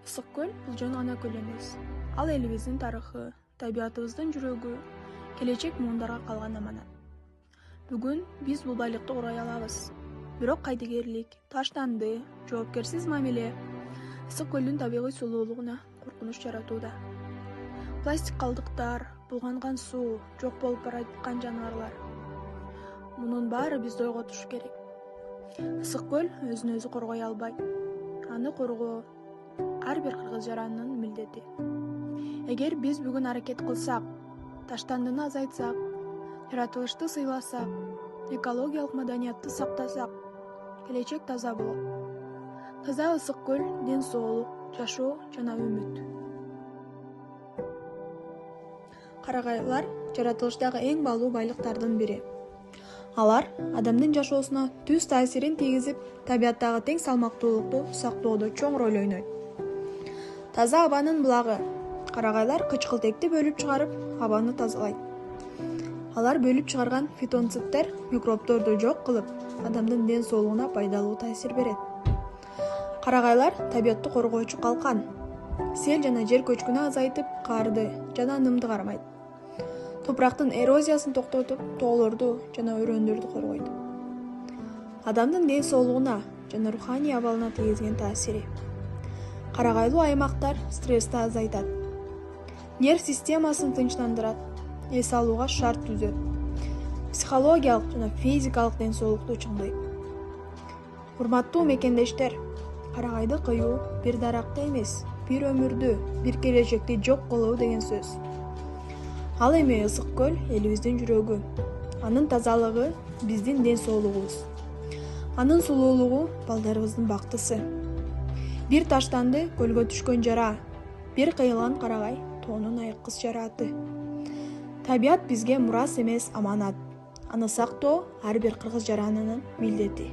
Ысык көл бул жөн гана көл эмес. Ал элибиздин тарыхы, табиятыбыздын жүрөгү, келечек муундарга калган аманат. Бүгүн биз бул байлыкты коргой алабыз. Бирок кайдыгерлик, таштанды, жоопкерсиз мамиле ысык көлдүн табигый сулуулугуна коркунуч жаратууда. Пластик калдыктар, булганган суу, жок болуп бараткан жаныбарлар. Мунун баары бизди ойготушу керек. Ысык көл өзүн өзү коргой албайт. Аны коргоо ар бир кыргыз жаранынын милдети. Эгер биз бүгүн аракет кылсак, таштандыны азайтсак, жаратылышты сыйласак, экологиялык маданиятты сактасак, келечек таза болот. Таза ысык көл ден соолук, жашоо жана үмүт. Карагайлар жаратылыштагы эң баалуу байлыктардын бири. Алар адамдын жашоосуна түз таасирин тийгизип, табияттагы тең салмактуулукту сактоодо чоң роль ойнойт. Таза абанын булагы. Карагайлар кычкылтекти бөлүп чыгарып, абаны тазалайт. Алар бөлүп чыгарган фитонциттер микробдорду жок кылып, адамдын ден соолугуна пайдалуу таасир берет. Карагайлар табиятты коргоочу калкан. Сел жана жер көчкүнү азайтып, карды жана нымды кармайт. Топурактын эрозиясын токтотуп, тоолорду жана өрөөндөрдү коргойт. Адамдын ден соолугуна жана руханий абалына тийгизген таасири. Карагайлуу аймактар стрессти азайтат. Нерв системасын тынчтандырат, эс алууга шарт түзөт. Психологиялык жана физикалык ден соолукту чыңдайт. Урматтуу мекендештер, карагайды кыюу бир даракты эмес, бир өмүрдү, бир келечекти жок кылуу деген сөз. Ал эми ысык көл элибиздин жүрөгү. Анын тазалыгы биздин ден соолугубуз. Анын сулуулугу балдарыбыздын бактысы. Бир таштанды көлгө түшкөн жара, бир кыйылган карагай тоонун айыккыс жарааты. Табият бизге мурас эмес, аманат. Аны сактоо ар бир кыргыз жаранынын милдети.